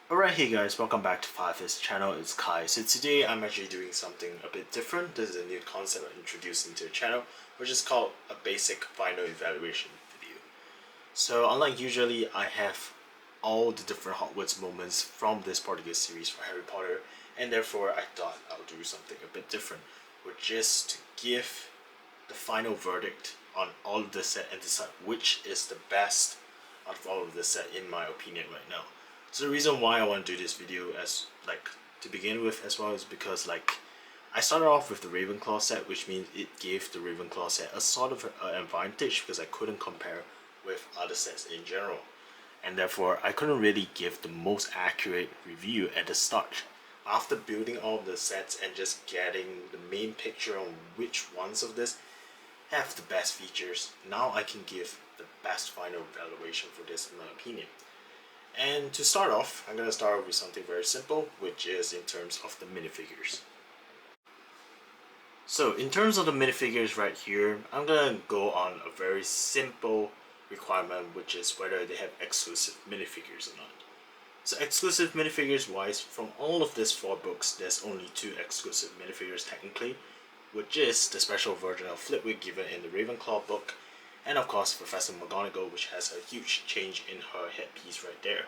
Alright, hey guys, welcome back to Firefist channel, it's Kai. So today I'm actually doing something a bit different. This is a new concept I'm introducing to the channel, which is called a basic final evaluation video. So unlike usually, I have all the different Hogwarts moments from this particular series for Harry Potter, and therefore I thought I'll do something a bit different, which is to give the final verdict on all of the set and decide which is the best out of all of the set in my opinion right now. So the reason why I want to do this video as to begin with as well is because I started off with the Ravenclaw set, which means it gave the Ravenclaw set a sort of an advantage because I couldn't compare with other sets in general, and therefore I couldn't really give the most accurate review at the start. After building all of the sets and just getting the main picture on which ones of this have the best features, now I can give the best final evaluation for this in my opinion. And to start off, I'm going to start with something very simple, which is in terms of the minifigures. So in terms of the minifigures right here, I'm going to go on a very simple requirement, which is whether they have exclusive minifigures or not. So exclusive minifigures wise, from all of these 4 books, there's only 2 exclusive minifigures technically, which is the special version of Flitwick given in the Ravenclaw book, and of course Professor McGonagall, which has a huge change in her headpiece right there.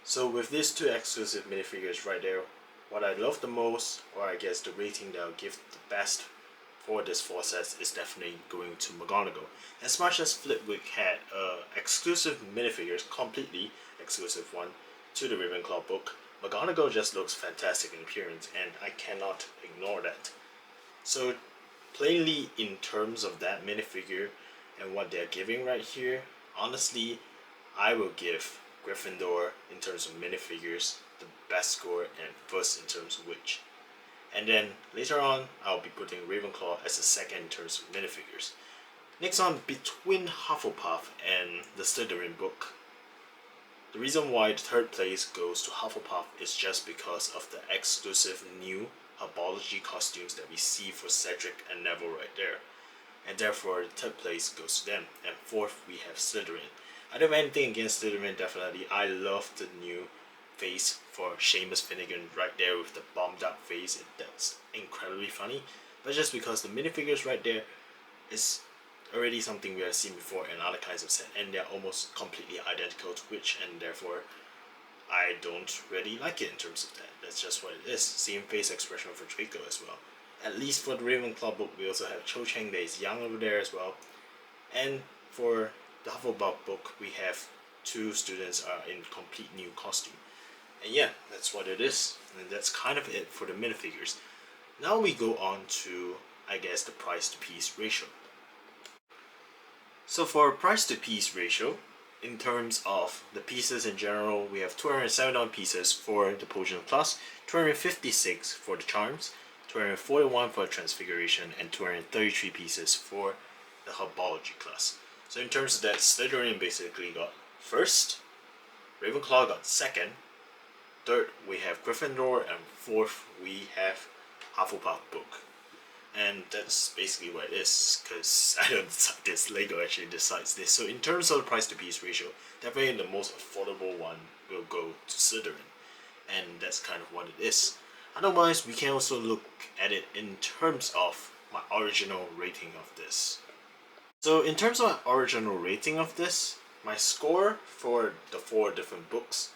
So with these 2 exclusive minifigures right there, what I love the most, or I guess the rating that I'll give the best for this 4 sets, is definitely going to McGonagall. As much as Flitwick had exclusive minifigures, completely exclusive one, to the Ravenclaw book, McGonagall just looks fantastic in appearance, and I cannot ignore that. So plainly in terms of that minifigure and what they're giving right here, honestly, I will give Gryffindor in terms of minifigures the best score and first in terms of which. And then later on, I'll be putting Ravenclaw as a second in terms of minifigures. Next on, between Hufflepuff and the Slytherin book, the reason why the third place goes to Hufflepuff is just because of the exclusive new herbology costumes that we see for Cedric and Neville right there. And therefore the third place goes to them. And fourth we have Slytherin. I don't have anything against Slytherin, definitely. I love the new face for Seamus Finnegan right there with the bombed up face. That's incredibly funny. But just because the minifigures right there is already something we have seen before in other kinds of set, and they're almost completely identical to which, and therefore I don't really like it in terms of that. That's just what it is. Same face expression for Draco as well. At least for the Ravenclaw book, we also have Cho Chang that is young over there as well. And for the Hufflepuff book, we have 2 students in complete new costume. And yeah, that's what it is. And that's kind of it for the minifigures. Now we go on to, I guess, the price to piece ratio. So for price to piece ratio, in terms of the pieces in general, we have 279 pieces for the Potion Plus, 256 for the Charms, 241 for Transfiguration, and 233 pieces for the Herbology class. So in terms of that, Slytherin basically got first, Ravenclaw got second, third we have Gryffindor, and fourth we have Hufflepuff book. And that's basically what it is, because I don't decide this, Lego actually decides this. So in terms of the price to piece ratio, definitely the most affordable one will go to Slytherin, and that's kind of what it is. Otherwise, we can also look at it in terms of my original rating of this. So in terms of my original rating of this, my score for the 4 different books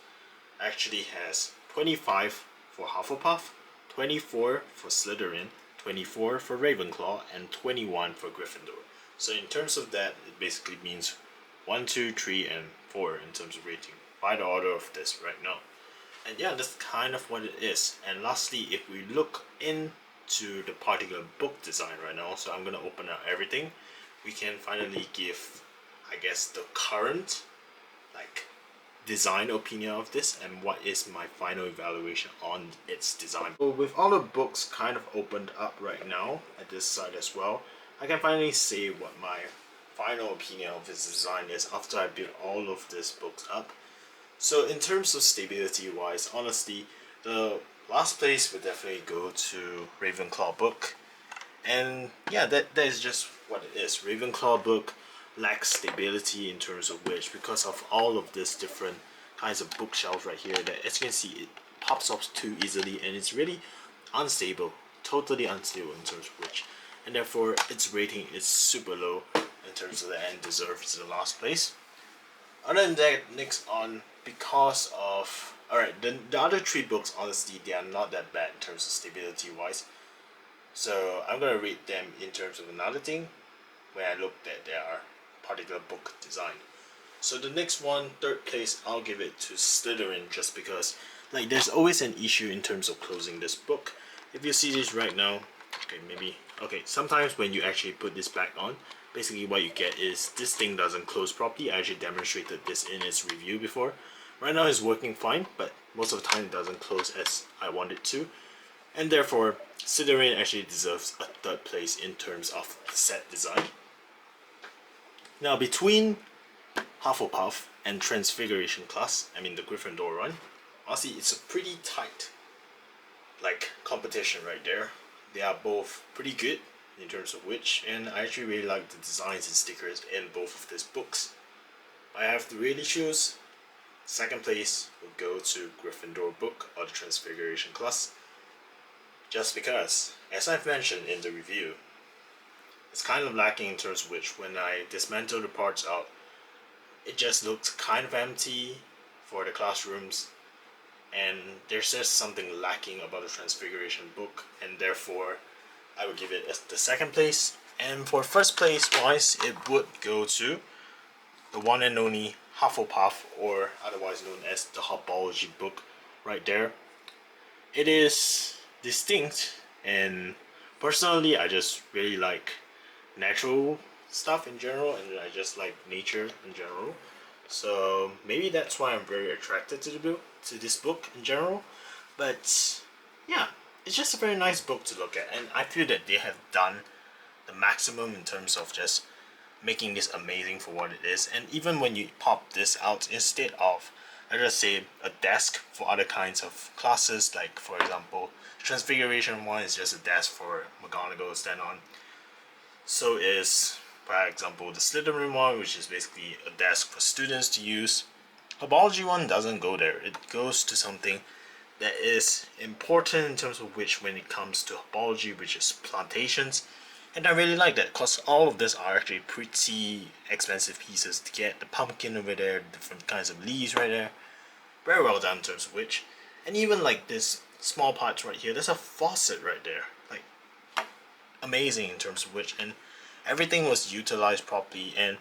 actually has 25 for Hufflepuff, 24 for Slytherin, 24 for Ravenclaw, and 21 for Gryffindor. So in terms of that, it basically means 1, 2, 3, and 4 in terms of rating, by the order of this right now. And yeah, that's kind of what it is. And lastly, if we look into the particular book design right now, so I'm going to open up everything, we can finally give, I guess, the current design opinion of this and what is my final evaluation on its design. So with all the books kind of opened up right now at this side as well, I can finally say what my final opinion of its design is after I built all of these books up. So in terms of stability wise, honestly, the last place would definitely go to Ravenclaw book. And yeah, that is just what it is. Ravenclaw book lacks stability in terms of which, because of all of these different kinds of bookshelf right here that, as you can see, it pops up too easily and it's really unstable, totally unstable in terms of which, and therefore its rating is super low in terms of that and deserves the last place. Other than that, next on, because of alright, the other three books, honestly, they are not that bad in terms of stability wise. So I'm gonna rate them in terms of another thing when I looked at their particular book design. So the next one, third place, I'll give it to Slytherin, just because like there's always an issue in terms of closing this book. If you see this right now, sometimes when you actually put this back on, basically what you get is this thing doesn't close properly. I actually demonstrated this in its review before. Right now it's working fine, but most of the time it doesn't close as I want it to. And therefore, Slytherin actually deserves a third place in terms of the set design. Now between Hufflepuff and Transfiguration class, I mean the Gryffindor one, honestly it's a pretty tight competition right there. They are both pretty good in terms of which, and I actually really like the designs and stickers in both of these books. I have to really choose. Second place will go to Gryffindor book or the Transfiguration class, just because, as I've mentioned in the review, it's kind of lacking in terms of which when I dismantle the parts out, it just looks kind of empty for the classrooms, and there's just something lacking about the Transfiguration book, and therefore I would give it as the second place. And for first place wise, it would go to the one and only Hufflepuff, or otherwise known as the Hobology book right there. It is distinct, and personally I just really like natural stuff in general, and I just like nature in general. So maybe that's why I'm very attracted to this book in general. But yeah, it's just a very nice book to look at, and I feel that they have done the maximum in terms of just making this amazing for what it is. And even when you pop this out, instead of, let's just say, a desk for other kinds of classes, like for example Transfiguration one is just a desk for McGonagall to stand on, so is, for example, the Slytherin one, which is basically a desk for students to use. Hobology one doesn't go there. It goes to something that is important in terms of which, when it comes to Hobology, which is plantations. And I really like that, because all of this are actually pretty expensive pieces to get. The pumpkin over there, different kinds of leaves right there, very well done in terms of which. And even like this small parts right here, there's a faucet right there, like amazing in terms of which, and everything was utilized properly. And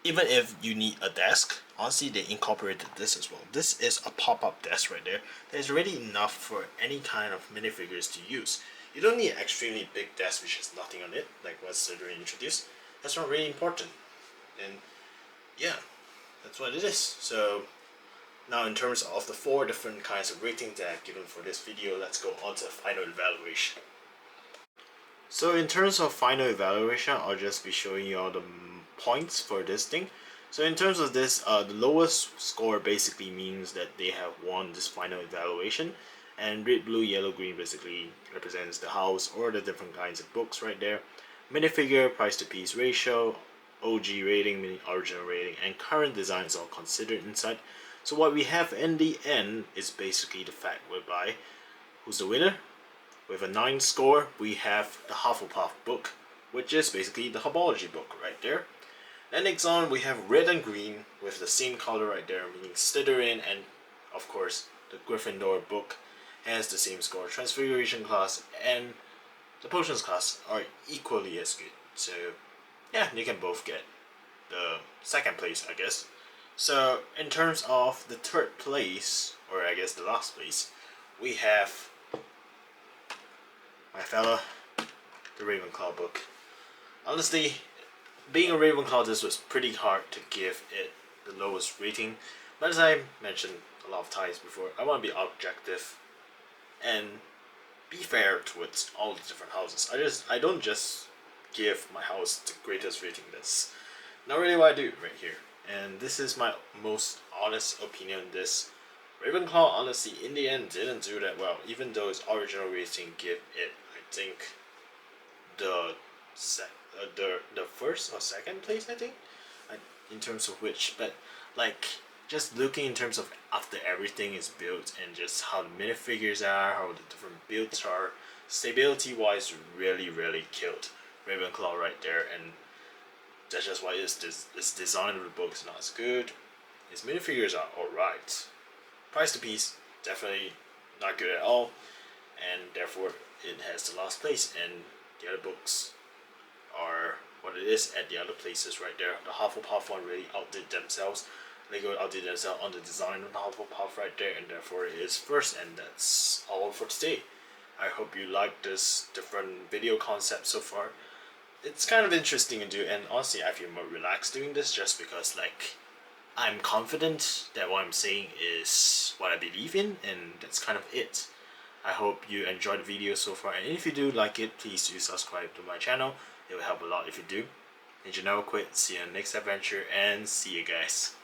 even if you need a desk, honestly they incorporated this as well. This is a pop-up desk right there. There's already enough for any kind of minifigures to use. You don't need an extremely big desk which has nothing on it, like what Slytherin introduced. That's not really important. And yeah, that's what it is. So now in terms of the 4 different kinds of ratings that I've given for this video, let's go on to the final evaluation. So in terms of final evaluation, I'll just be showing you all the points for this thing. So in terms of this, the lowest score basically means that they have won this final evaluation, and red, blue, yellow, green basically represents the house or the different kinds of books right there. Minifigure, price to piece ratio, OG rating, meaning original rating, and current design is all considered inside. So what we have in the end is basically the fact whereby who's the winner? With a 9 score, we have the Hufflepuff book, which is basically the Hobology book right there. And next on, we have red and green with the same color right there, meaning Slytherin, and of course the Gryffindor book has the same score. Transfiguration class and the Potions class are equally as good. So yeah, they can both get the second place, I guess. So in terms of the third place, or I guess the last place, we have my fella, the Ravenclaw book. Honestly, being a Ravenclaw, this was pretty hard to give it the lowest rating. But as I mentioned a lot of times before, I want to be objective and be fair towards all the different houses. I don't just give my house the greatest rating. That's not really what I do right here. And this is my most honest opinion on this. Ravenclaw, honestly, in the end, didn't do that well. Even though its original rating gave it, I think, the first or second place, I think, in terms of which. But like, just looking in terms of after everything is built and just how the minifigures are, how the different builds are, stability wise, really killed Ravenclaw right there, and that's just why its design of the book is not as good. Its minifigures are alright. Price to piece, definitely not good at all, and therefore it has the last place, and the other books are what it is at the other places right there. The Hufflepuff one really outdid themselves. Lego outdid themselves on the design of the Hufflepuff right there, and therefore it is first, and that's all for today. I hope you like this different video concept so far. It's kind of interesting to do, and honestly I feel more relaxed doing this just because like I'm confident that what I'm saying is what I believe in, and that's kind of it. I hope you enjoyed the video so far, and if you do like it, please do subscribe to my channel. It will help a lot if you do. And you never quit. See you in the next adventure, and see you guys.